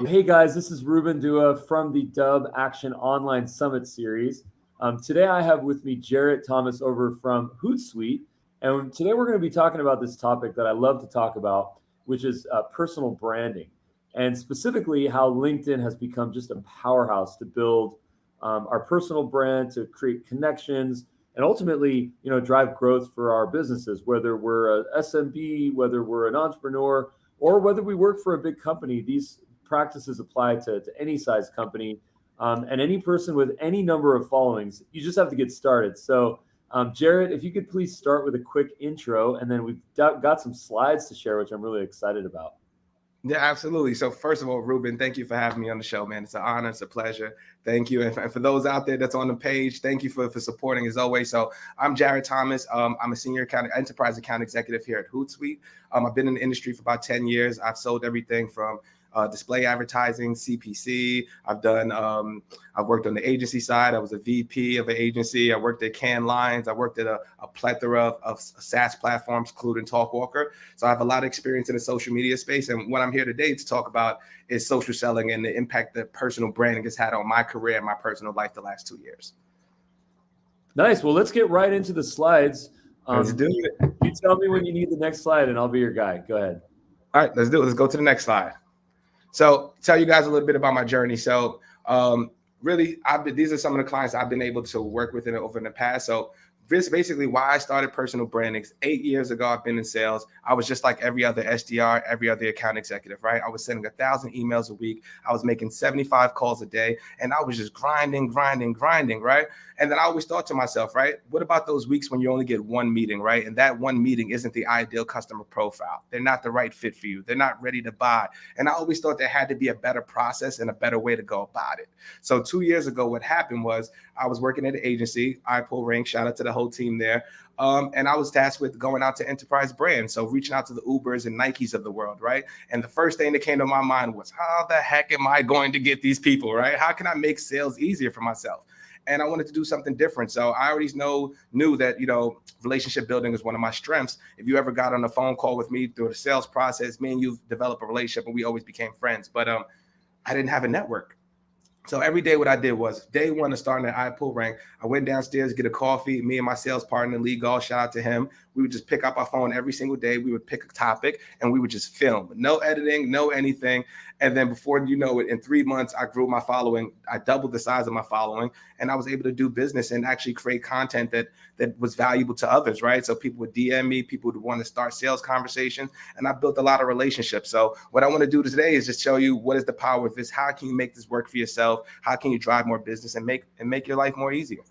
Hey guys, this is Ruben Dua from the Dubb Action Online Summit series. Today I have with me Jarrett Thomas over from Hootsuite, and today we're going to be talking about this topic that I love to talk about, which is personal branding, and specifically how LinkedIn has become just a powerhouse to build our personal brand, to create connections, and ultimately, drive growth for our businesses, whether we're a SMB, whether we're an entrepreneur, or whether we work for a big company. These practices apply to any size company and any person with any number of followings. You just have to get started. So, Jarrett, if you could please start with a quick intro, and then we've got some slides to share, which I'm really excited about. Yeah, absolutely. So first of all, Ruben, thank you for having me on the show, man. It's an honor. It's a pleasure. Thank you. And for those out there that's on the page, thank you for supporting as always. So I'm Jarrett Thomas. I'm a senior enterprise account executive here at Hootsuite. I've been in the industry for about 10 years. I've sold everything from display advertising, CPC. I've worked on the agency side. I was a VP of an agency. I worked at Cannes Lions. I worked at a plethora of SaaS platforms, including TalkWalker. So I have a lot of experience in the social media space. And what I'm here today to talk about is social selling and the impact that personal branding has had on my career and my personal life the last 2 years. Nice. Well, let's get right into the slides. Let's do it. You tell me when you need the next slide, and I'll be your guy. Go ahead. All right, let's do it. Let's go to the next slide. So tell you guys a little bit about my journey. So really, these are some of the clients I've been able to work with over in the past. So this basically why I started personal branding. 8 years ago, I've been in sales. I was just like every other SDR, every other account executive, right? I was sending 1,000 emails a week. I was making 75 calls a day, and I was just grinding, right? And then I always thought to myself, right, what about those weeks when you only get one meeting, right? And that one meeting isn't the ideal customer profile. They're not the right fit for you. They're not ready to buy. And I always thought there had to be a better process and a better way to go about it. So 2 years ago, what happened was I was working at an agency, iPullRank, shout out to the whole team there. And I was tasked with going out to enterprise brands. So reaching out to the Ubers and Nikes of the world, right? And the first thing that came to my mind was, how the heck am I going to get these people, right? How can I make sales easier for myself? And I wanted to do something different. So I already knew that, relationship building is one of my strengths. If you ever got on a phone call with me through the sales process, me and you developed a relationship and we always became friends. But I didn't have a network. So every day what I did was day one of starting at iPullRank, I went downstairs, get a coffee. Me and my sales partner, Lee Gall, shout out to him. We would just pick up our phone every single day. We would pick a topic and we would just film. No editing, no anything. And then before you know it, in 3 months, I grew my following. I doubled the size of my following. And I was able to do business and actually create content that was valuable to others, right? So people would DM me, people would want to start sales conversations. And I built a lot of relationships. So what I want to do today is just show you what is the power of this. How can you make this work for yourself? How can you drive more business and make your life more easier?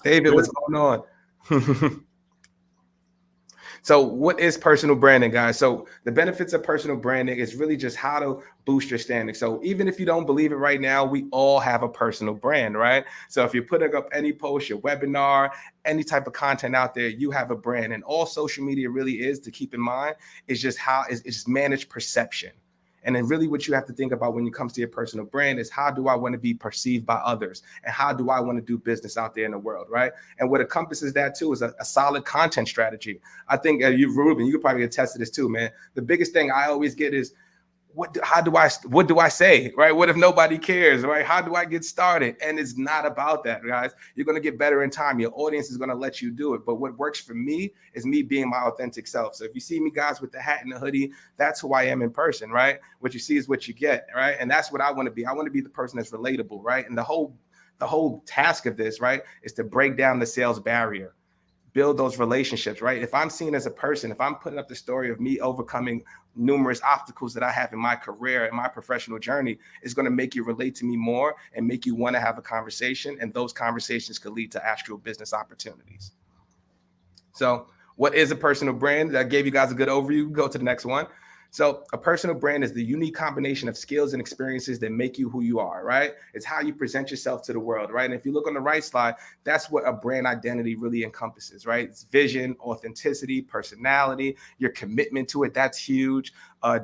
David, what's going on? So what is personal branding, guys? So the benefits of personal branding is really just how to boost your standing. So even if you don't believe it right now, we all have a personal brand, right? So if you're putting up any post, your webinar, any type of content out there, you have a brand. And all social media really is, to keep in mind, is just it's just managed perception. And then really what you have to think about when it comes to your personal brand is, how do I want to be perceived by others? And how do I want to do business out there in the world, right? And what encompasses that too is a solid content strategy. I think Ruben, you could probably attest to this too, man. The biggest thing I always get is, what do I say, right? What if nobody cares, right? How do I get started? And it's not about that, guys. You're going to get better in time. Your audience is going to let you do it. But what works for me is me being my authentic self. So if you see me, guys, with the hat and the hoodie, that's who I am in person, right? What you see is what you get, right? And that's what I want to be. I want to be the person that's relatable, right? And the whole task of this, right, is to break down the sales barrier. Build those relationships, right? If I'm seen as a person, if I'm putting up the story of me overcoming numerous obstacles that I have in my career and my professional journey, it's going to make you relate to me more and make you want to have a conversation. And those conversations could lead to actual business opportunities. So what is a personal brand? I gave you guys a good overview. Go to the next one. So a personal brand is the unique combination of skills and experiences that make you who you are, right? It's how you present yourself to the world, right? And if you look on the right slide, that's what a brand identity really encompasses, right? It's vision, authenticity, personality, your commitment to it. That's huge.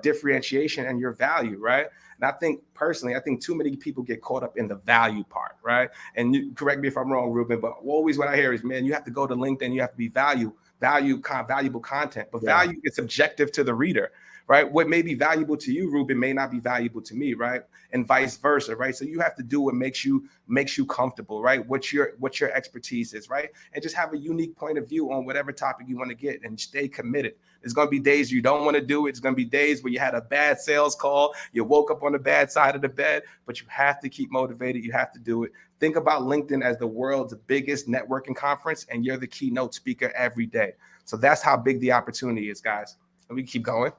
Differentiation and your value, right? And I think personally, too many people get caught up in the value part, right? And you correct me if I'm wrong, Ruben, but always what I hear is, man, you have to go to LinkedIn, you have to be valuable content, but value is subjective to the reader. right? What may be valuable to you, Ruben, may not be valuable to me, right? And vice versa, right? So you have to do what makes you comfortable, right? What your expertise is, right? And just have a unique point of view on whatever topic you want to get and stay committed. There's going to be days you don't want to do it. It's going to be days where you had a bad sales call, you woke up on the bad side of the bed, but you have to keep motivated. You have to do it. Think about LinkedIn as the world's biggest networking conference, and you're the keynote speaker every day. So that's how big the opportunity is, guys. And we keep going.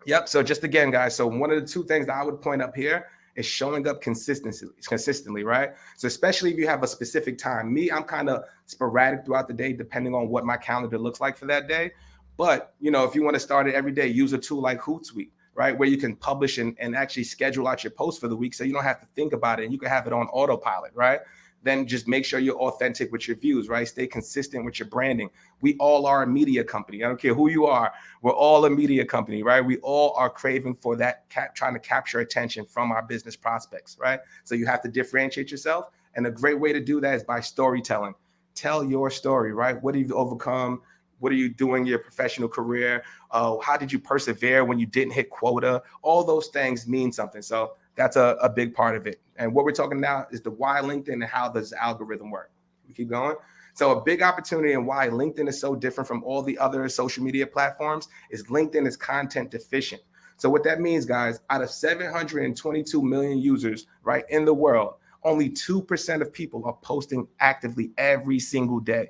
Yep. So just again, guys, so one of the two things that I would point up here is showing up consistently, right? So especially if you have a specific time. Me, I'm kind of sporadic throughout the day, depending on what my calendar looks like for that day. But, if you want to start it every day, use a tool like Hootsuite, right? Where you can publish and actually schedule out your posts for the week so you don't have to think about it and you can have it on autopilot, right? Then just make sure you're authentic with your views, right? Stay consistent with your branding. We all are a media company. I don't care who you are. We're all a media company, right? We all are craving for that, trying to capture attention from our business prospects, right? So you have to differentiate yourself. And a great way to do that is by storytelling. Tell your story, right? What have you overcome? What are you doing in your professional career? How did you persevere when you didn't hit quota? All those things mean something. So that's a big part of it. And what we're talking now is the why LinkedIn and how does the algorithm work. We keep going. So a big opportunity and why LinkedIn is so different from all the other social media platforms is LinkedIn is content deficient. So what that means, guys, out of 722 million users, right, in the world, only 2% of people are posting actively every single day.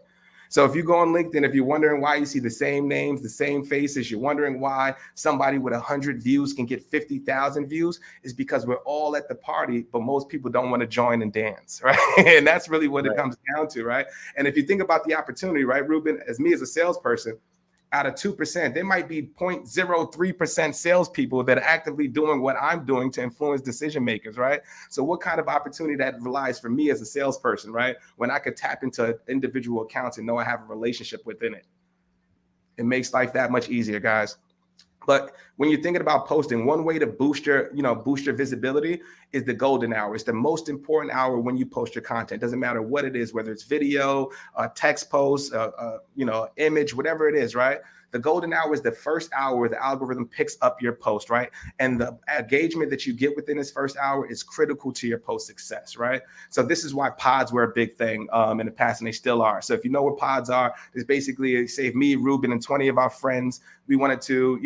So if you go on LinkedIn, if you're wondering why you see the same names, the same faces, you're wondering why somebody with 100 views can get 50,000 views, is because we're all at the party, but most people don't want to join and dance, right? And that's really what it comes down to, right? And if you think about the opportunity, right, Ruben, as me as a salesperson, out of 2%, there might be 0.03% salespeople that are actively doing what I'm doing to influence decision makers, right? So what kind of opportunity that relies for me as a salesperson, right? When I could tap into individual accounts and know I have a relationship within it. It makes life that much easier, guys. But when you're thinking about posting, one way to boost your visibility is the golden hour. It's the most important hour when you post your content. Doesn't matter what it is, whether it's video, text post, image, whatever it is, right? The golden hour is the first hour where the algorithm picks up your post, right? And the engagement that you get within this first hour is critical to your post success, right? So this is why pods were a big thing in the past, and they still are. So if you know what pods are, it's basically, say, if me, Ruben, and 20 of our friends, we wanted to,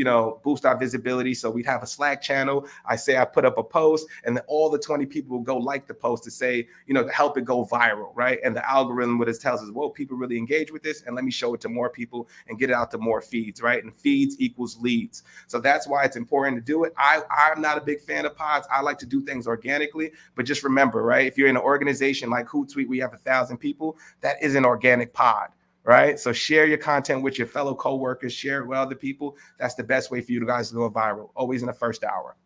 boost our visibility. So we'd have a Slack channel. I put up a post, and then all the 20 people will go like the post to say, to help it go viral, right? And the algorithm, what it tells us, well, people really engage with this, and let me show it to more people and get it out to more feeds, right? And feeds equals leads. So that's why it's important to do it. I'm not a big fan of pods. I like to do things organically, but just remember, right? If you're in an organization like Hootsuite, we have 1,000 people, that is an organic pod. Right? So share your content with your fellow coworkers, share it with other people. That's the best way for you guys to go viral, always in the first hour.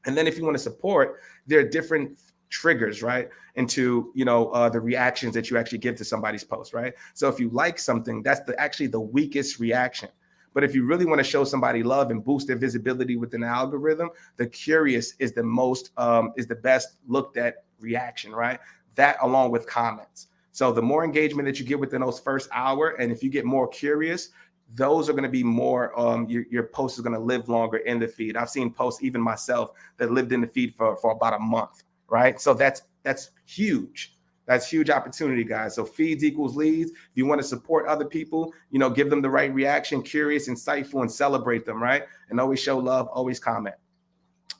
And then if you want to support, there are different triggers, right? Into, the reactions that you actually give to somebody's post, right? So if you like something, that's actually the weakest reaction. But if you really want to show somebody love and boost their visibility within the algorithm, the curious is the best looked at reaction, right? That along with comments. So the more engagement that you get within those first hour, and if you get more curious, those are going to be more, your post is going to live longer in the feed. I've seen posts, even myself, that lived in the feed for about a month, right? So that's huge. That's huge opportunity, guys. So feeds equals leads. If you want to support other people, give them the right reaction, curious, insightful, and celebrate them, right? And always show love, always comment.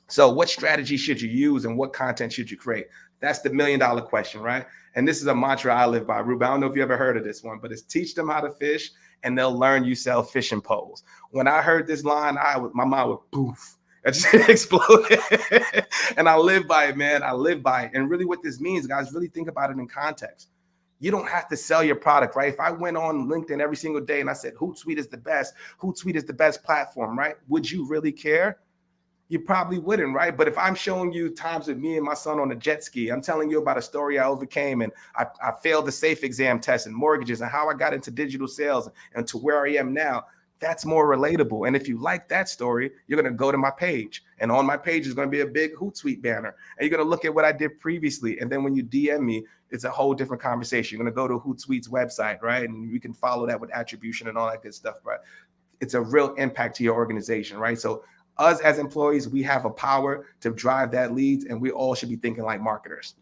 So what strategy should you use and what content should you create? That's the $1 million question, right? And this is a mantra I live by, Ruben. I don't know if you ever heard of this one, but it's teach them how to fish and they'll learn you sell fishing poles. When I heard this line, my mind would poof. It just exploded. And I live by it, man. I live by it. And really what this means, guys, really think about it in context. You don't have to sell your product, right? If I went on LinkedIn every single day and I said, Hootsuite is the best platform, right? Would you really care? You probably wouldn't, right? But if I'm showing you times with me and my son on a jet ski, I'm telling you about a story I overcame, and I failed the SAFE exam test and mortgages and how I got into digital sales and to where I am now, that's more relatable. And if you like that story, you're going to go to my page. And on my page is going to be a big Hootsuite banner. And you're going to look at what I did previously. And then when you DM me, it's a whole different conversation. You're going to go to Hootsuite's website, right? And you can follow that with attribution and all that good stuff, right? it's a real impact to your organization, right? So us as employees, we have a power to drive that leads, and we all should be thinking like marketers.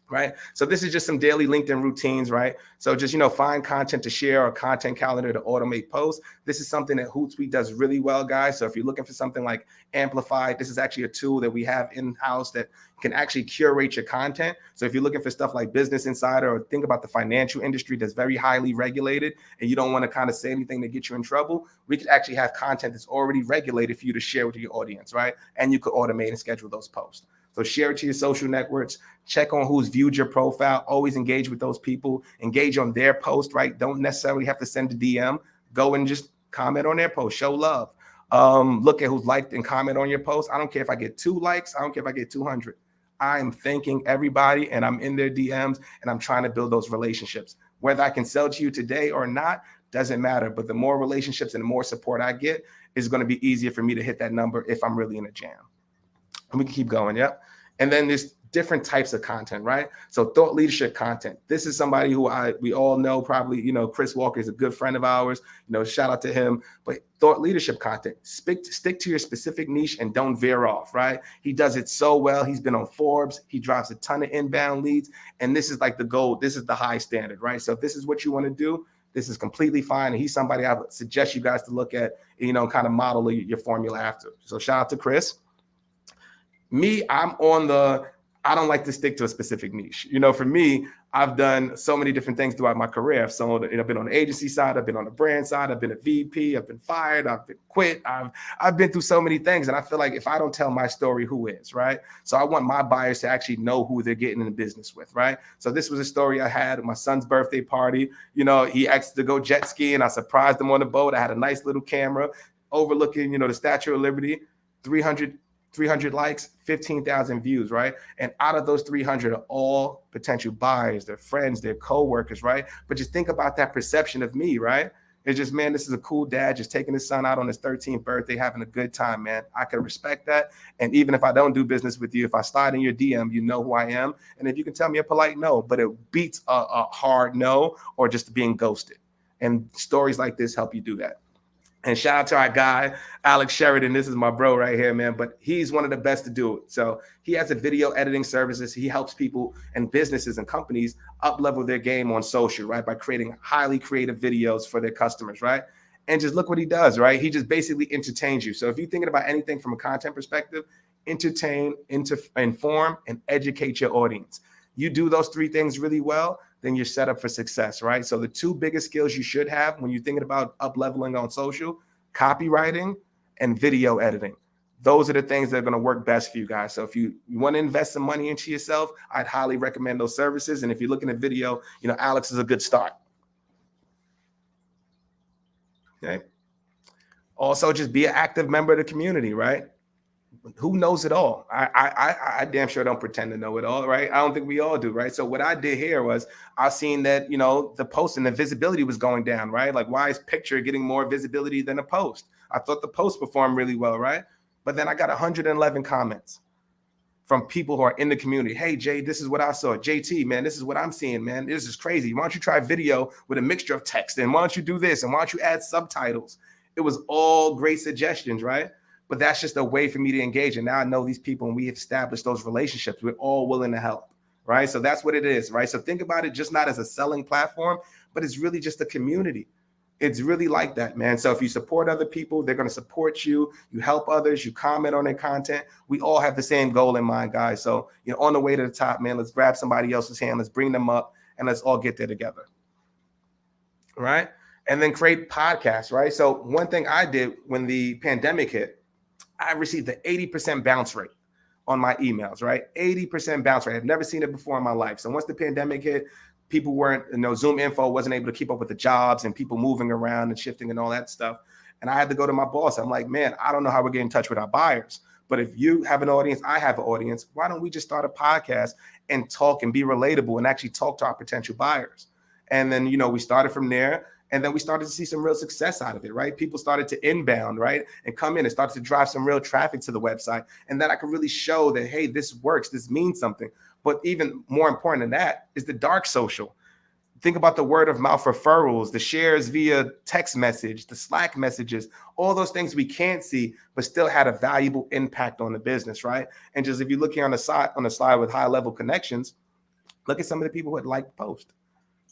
Right. So this is just some daily LinkedIn routines, right? So just, find content to share or content calendar to automate posts. This is something that Hootsuite does really well, guys. So if you're looking for something like Amplify, this is actually a tool that we have in-house that can actually curate your content. So if you're looking for stuff like Business Insider, or think about the financial industry that's very highly regulated and you don't want to kind of say anything to get you in trouble, we could actually have content that's already regulated for you to share with your audience, right? And you could automate and schedule those posts. So share it to your social networks, check on who's viewed your profile, always engage with those people, engage on their post, right? Don't necessarily have to send a DM, go and just comment on their post, show love. Look at who's liked and comment on your post. I don't care if I get 2 likes, I don't care if I get 200. I am thanking everybody and I'm in their DMs and I'm trying to build those relationships. Whether I can sell to you today or not, doesn't matter. But the more relationships and the more support I get, is going to be easier for me to hit that number if I'm really in a jam. And we can keep going. Yep. And then there's different types of content, right? So thought leadership content. This is somebody who we all know probably, Chris Walker is a good friend of ours, shout out to him. But thought leadership content, stick to your specific niche and don't veer off, right? He does it so well. He's been on Forbes. He drives a ton of inbound leads. And this is like the gold. This is the high standard, right? So if this is what you want to do, this is completely fine. And he's somebody I would suggest you guys to look at, kind of model your formula after. So shout out to Chris. Me, I don't like to stick to a specific niche. For me, I've done so many different things throughout my career. I've been on the agency side, I've been on the brand side, I've been a VP, I've been fired, I've been quit. I've been through so many things. And I feel like if I don't tell my story, who is, right? So I want my buyers to actually know who they're getting in business with, right? So this was a story I had at my son's birthday party. He asked to go jet skiing. I surprised him on the boat. I had a nice little camera overlooking, the Statue of Liberty, 300 likes, 15,000 views, right? And out of those 300 are all potential buyers, their friends, their co-workers, right? But just think about that perception of me, right? It's just, man, this is a cool dad just taking his son out on his 13th birthday, having a good time, man. I can respect that. And even if I don't do business with you, if I slide in your DM, you know who I am. And if you can tell me a polite no, but it beats a hard no or just being ghosted. And stories like this help you do that. And shout out to our guy, Alex Sheridan. This is my bro right here, man. But he's one of the best to do it. So he has a video editing services. He helps people and businesses and companies up-level their game on social, right? By creating highly creative videos for their customers, right? And just look what he does, right? He just basically entertains you. So if you're thinking about anything from a content perspective, entertain, inform, and educate your audience. You do those 3 things really well, then you're set up for success, right? So the 2 biggest skills you should have when you're thinking about up-leveling on social, copywriting and video editing. Those are the things that are going to work best for you guys. So if you want to invest some money into yourself, I'd highly recommend those services. And if you're looking at video, Alex is a good start. Okay. Also, just be an active member of the community, right? Who knows it all? I damn sure don't pretend to know it all, right? I don't think we all do, right? So what I did here was I seen that, the post and the visibility was going down, right? Like, why is picture getting more visibility than a post? I thought the post performed really well, right? But then I got 111 comments from people who are in the community. Hey, Jay, this is what I saw. JT, man, this is what I'm seeing, man. This is crazy. Why don't you try video with a mixture of text? And why don't you do this? And why don't you add subtitles? It was all great suggestions, right? But that's just a way for me to engage. And now I know these people and we have established those relationships. We're all willing to help, right? So that's what it is, right? So think about it just not as a selling platform, but it's really just a community. It's really like that, man. So if you support other people, they're going to support you. You help others. You comment on their content. We all have the same goal in mind, guys. So, on the way to the top, man, let's grab somebody else's hand. Let's bring them up and let's all get there together. Right? And then create podcasts, right? So one thing I did when the pandemic hit, I received an 80% bounce rate on my emails, right? 80% bounce rate. I've never seen it before in my life. So once the pandemic hit, people weren't, Zoom info wasn't able to keep up with the jobs and people moving around and shifting and all that stuff. And I had to go to my boss. I'm like, man, I don't know how we're getting in touch with our buyers. But if you have an audience, I have an audience, why don't we just start a podcast and talk and be relatable and actually talk to our potential buyers? And then, we started from there. And then we started to see some real success out of it, right? People started to inbound, right? And come in and started to drive some real traffic to the website. And then I could really show that, hey, this works. This means something. But even more important than that is the dark social. Think about the word of mouth referrals, the shares via text message, the Slack messages, all those things we can't see, but still had a valuable impact on the business, right? And just if you're looking on the slide with high level connections, look at some of the people who had liked the post.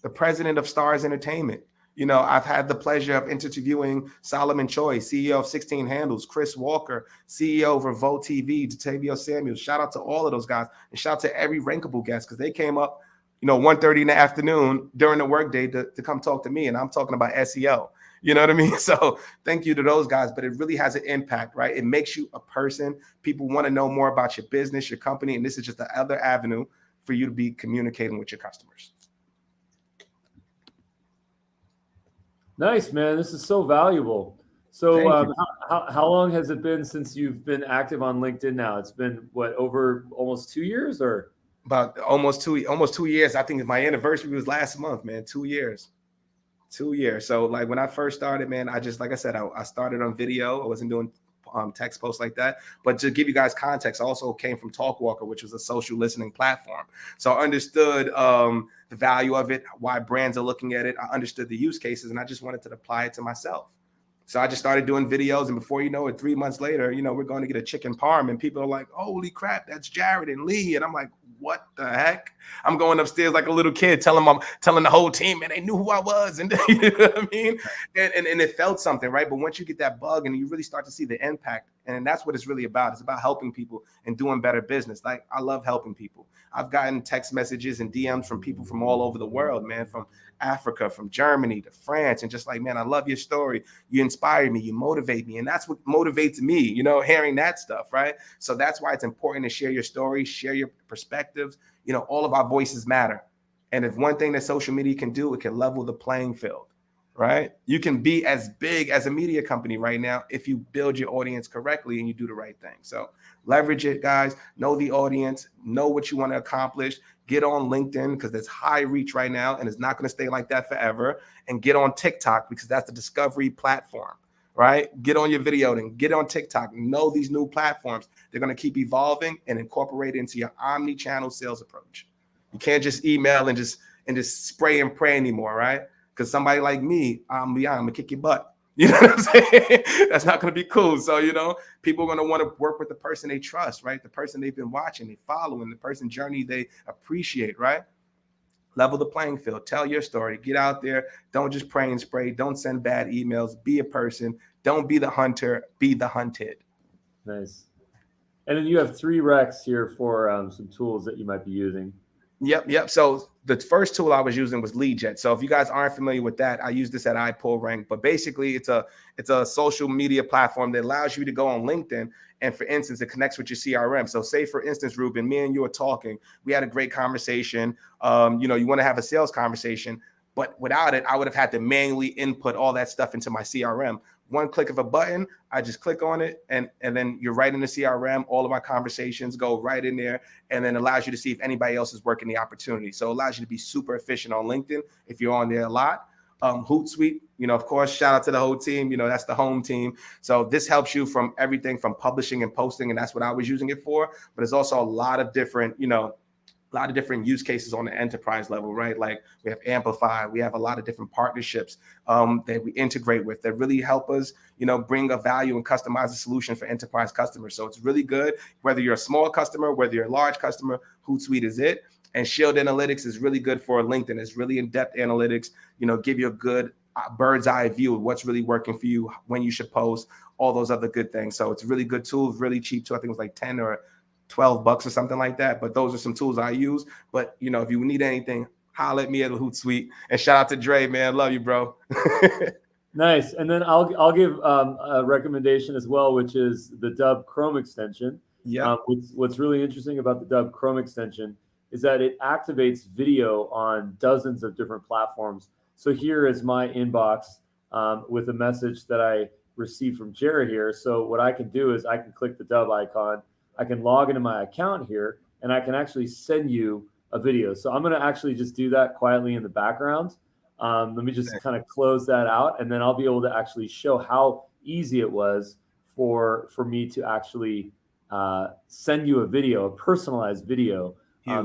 The president of Stars Entertainment. You know, I've had the pleasure of interviewing Solomon Choi, CEO of 16 Handles, Chris Walker, CEO of Revolt TV, Detavio Samuels. Shout out to all of those guys, and shout out to every rankable guest, because they came up, 1:30 in the afternoon during the workday to come talk to me, and I'm talking about SEO. You know what I mean? So thank you to those guys, but it really has an impact, right? It makes you a person. People want to know more about your business, your company, and this is just the other avenue for you to be communicating with your customers. Nice, man. This is so valuable. So how long has it been since you've been active on LinkedIn now? It's been what, over almost 2 years, or? About almost 2 years. I think my anniversary was last month, man. 2 years. 2 years. So like when I first started, man, like I said, I started on video. I wasn't doing text posts like that. But to give you guys context, I also came from Talkwalker, which was a social listening platform. So I understood the value of it, why brands are looking at it. I understood the use cases, and I just wanted to apply it to myself. So I just started doing videos, and before you know it, 3 months later, we're going to get a chicken parm, and people are like, holy crap, that's Jarrett and Lee. And I'm like, what the heck? I'm going upstairs like a little kid, telling the whole team, and they knew who I was. And you know what I mean? And it felt something, right? But once you get that bug and you really start to see the impact, and that's what it's really about. It's about helping people and doing better business. Like, I love helping people. I've gotten text messages and DMs from people from all over the world, man, from Africa, from Germany to France, and just like, man, I love your story. You inspire me, you motivate me. And that's what motivates me, hearing that stuff, right? So that's why it's important to share your story, share your perspectives. All of our voices matter. And if one thing that social media can do, it can level the playing field, right? You can be as big as a media company right now if you build your audience correctly and you do the right thing. So leverage it, guys. Know the audience, know what you want to accomplish. Get on LinkedIn, because there's high reach right now, and it's not going to stay like that forever. And get on TikTok, because that's the discovery platform, right? Get on your video, and get on TikTok. Know these new platforms. They're going to keep evolving and incorporate into your omni-channel sales approach. You can't just email and just spray and pray anymore, right? Because somebody like me, I'm gonna kick your butt. You know what I'm saying? That's not going to be cool. So, people are going to want to work with the person they trust, right? The person they've been watching, they follow, and the person's journey they appreciate, right? Level the playing field. Tell your story. Get out there. Don't just pray and spray. Don't send bad emails. Be a person. Don't be the hunter. Be the hunted. Nice. And then you have 3 recs here for some tools that you might be using. Yep. So the first tool I was using was LeadJet. So if you guys aren't familiar with that, I use this at iPullRank. But basically, it's a social media platform that allows you to go on LinkedIn, and for instance, it connects with your CRM. So say, for instance, Ruben, me and you are talking. We had a great conversation. You want to have a sales conversation, but without it, I would have had to manually input all that stuff into my CRM. One click of a button, I just click on it, and then you're right in the CRM. All of my conversations go right in there, and then allows you to see if anybody else is working the opportunity. So it allows you to be super efficient on LinkedIn if you're on there a lot. Hootsuite, of course, shout out to the whole team. That's the home team. So this helps you from everything from publishing and posting, and that's what I was using it for. But it's also a lot of different, use cases on the enterprise level, right? Like we have Amplify, we have a lot of different partnerships that we integrate with that really help us, bring a value and customize a solution for enterprise customers. So it's really good, whether you're a small customer, whether you're a large customer. Hootsuite is it. And Shield Analytics is really good for LinkedIn. It's really in-depth analytics, give you a good bird's eye view of what's really working for you, when you should post, all those other good things. So it's a really good tool, really cheap too. I think it was like 10 or $12 or something like that. But those are some tools I use. But, if you need anything, holler at me at the Hootsuite. And shout out to Dre, man. Love you, bro. Nice. And then I'll give a recommendation as well, which is the Dubb Chrome extension. Yeah. What's really interesting about the Dubb Chrome extension is that it activates video on dozens of different platforms. So here is my inbox with a message that I received from Jarrett here. So what I can do is I can click the Dubb icon. I can log into my account here, and I can actually send you a video. So I'm going to actually just do that quietly in the background. Let me just kind of close that out, and then I'll be able to actually show how easy it was for me to actually send you a video, a personalized video,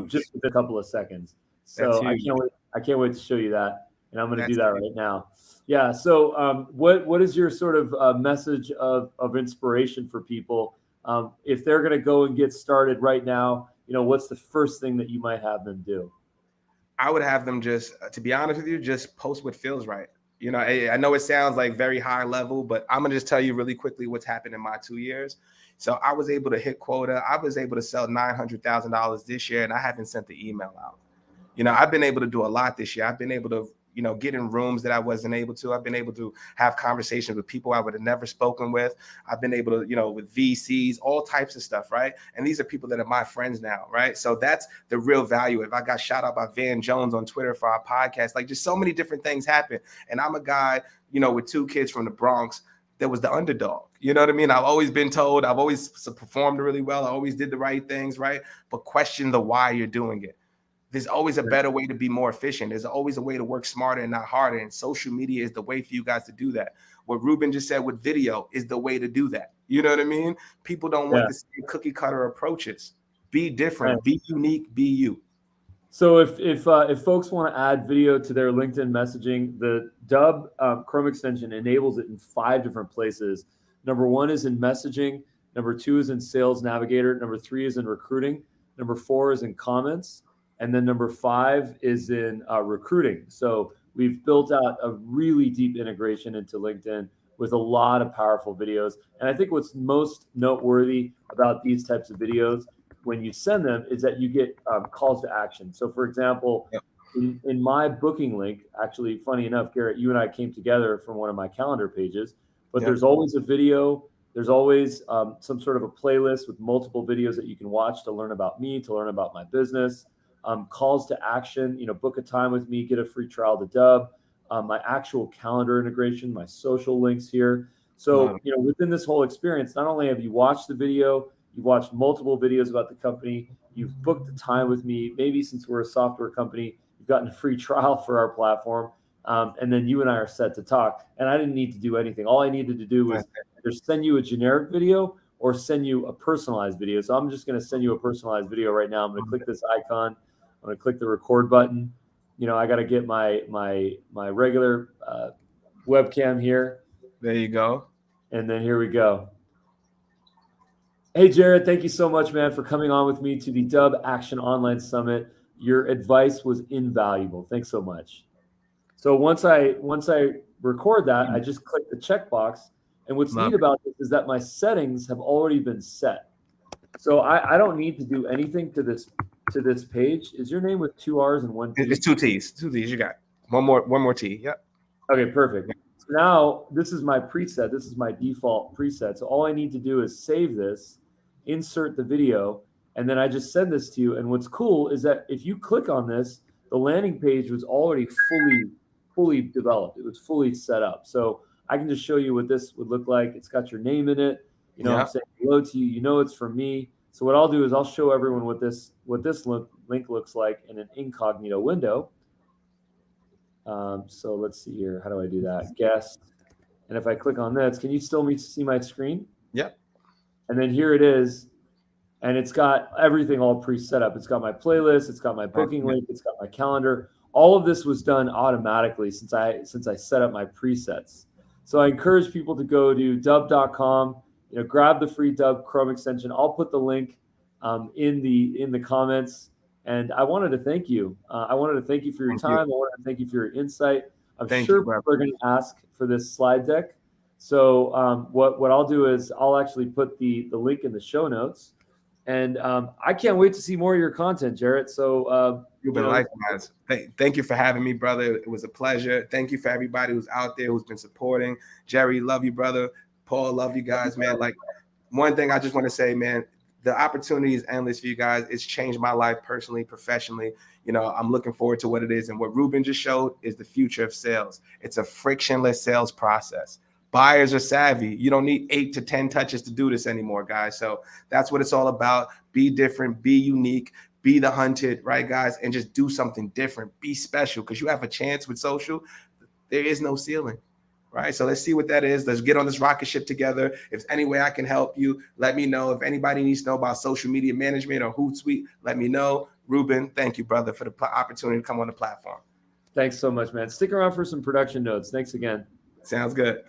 just with a couple of seconds. So I can't wait. I can't wait to show you that. And I'm going to do That's that right now. Yeah. So what is your sort of message of inspiration for people? If they're going to go and get started right now, what's the first thing that you might have them do? I would have them just, to be honest with you, just post what feels right. I know it sounds like very high level, but I'm going to just tell you really quickly what's happened in my 2 years. So I was able to hit quota. I was able to sell $900,000 this year, and I haven't sent the email out. I've been able to do a lot this year. I've been able to, get in rooms that I wasn't able to. I've been able to have conversations with people I would have never spoken with. I've been able to, with VCs, all types of stuff, right? And these are people that are my friends now, right? So that's the real value. If I got shout out by Van Jones on Twitter for our podcast, like just so many different things happen. And I'm a guy, with 2 kids from the Bronx that was the underdog. You know what I mean? I've always been told, I've always performed really well. I always did the right things, right? But question the why you're doing it. There's always a better way to be more efficient. There's always a way to work smarter and not harder. And social media is the way for you guys to do that. What Ruben just said with video is the way to do that. You know what I mean? People don't want the same cookie cutter approaches. Be different, be unique, be you. So if folks want to add video to their LinkedIn messaging, the Dubb Chrome extension enables it in 5 different places. Number 1 is in messaging. Number 2 is in Sales Navigator. Number 3 is in recruiting. Number 4 is in comments. And then number 5 is in recruiting. So we've built out a really deep integration into LinkedIn with a lot of powerful videos. And I think what's most noteworthy about these types of videos when you send them is that you get calls to action. So for example, in my booking link, actually, funny enough, Garrett, you and I came together from one of my calendar pages, but there's always a video. There's always some sort of a playlist with multiple videos that you can watch to learn about me, to learn about my business. Calls to action, book a time with me, get a free trial to Dubb, my actual calendar integration, my social links here. So, within this whole experience, not only have you watched the video, you've watched multiple videos about the company, you've booked the time with me, maybe since we're a software company, you've gotten a free trial for our platform. And then you and I are set to talk. And I didn't need to do anything. All I needed to do was either send you a generic video or send you a personalized video. So I'm just going to send you a personalized video right now. I'm going to click this icon. I'm going to click the record button. I got to get my regular webcam here. There you go. And then here we go. Hey, Jarrett, thank you so much, man, for coming on with me to the Dubb Action Online Summit. Your advice was invaluable. Thanks so much. So once I record that, I just click the checkbox. And what's neat about this is that my settings have already been set. So I don't need to do anything to this page. Is your name with 2 R's and 1 T? It's 2 T's. 2 T's. You got one more T. Yep. Okay, perfect. So now this is my preset. This is my default preset. So all I need to do is save this, insert the video, and then I just send this to you. And what's cool is that if you click on this, the landing page was already fully developed. It was fully set up. So I can just show you what this would look like. It's got your name in it. I'm saying hello to you. It's from me. So what I'll do is I'll show everyone what this link looks like in an incognito window. So let's see here. How do I do that? Guest. And if I click on this, can you still see my screen? Yep. And then here it is. And it's got everything all pre-set up. It's got my playlist. It's got my booking link. It's got my calendar. All of this was done automatically since I set up my presets. So I encourage people to go to dubb.com. Grab the free Dubb Chrome extension. I'll put the link in the comments. And I wanted to thank you. I wanted to thank you for your time. I wanted to thank you for your insight. I'm sure people are going to ask for this slide deck. So what I'll do is I'll actually put the link in the show notes. And I can't wait to see more of your content, Jarrett. So you've been likewise. Thank you for having me, brother. It was a pleasure. Thank you for everybody who's out there who's been supporting. Jerry, love you, brother. Paul, love you guys, man. Like, one thing I just want to say, man, the opportunity is endless for you guys. It's changed my life personally, professionally. I'm looking forward to what it is. And what Ruben just showed is the future of sales. It's a frictionless sales process. Buyers are savvy. You don't need 8 to 10 touches to do this anymore, guys. So that's what it's all about. Be different, be unique, be the hunted, right, guys? And just do something different. Be special, because you have a chance with social. There is no ceiling. Right. So let's see what that is. Let's get on this rocket ship together. If there's any way I can help you, let me know. If anybody needs to know about social media management or Hootsuite, let me know. Ruben, thank you, brother, for the opportunity to come on the platform. Thanks so much, man. Stick around for some production notes. Thanks again. Sounds good.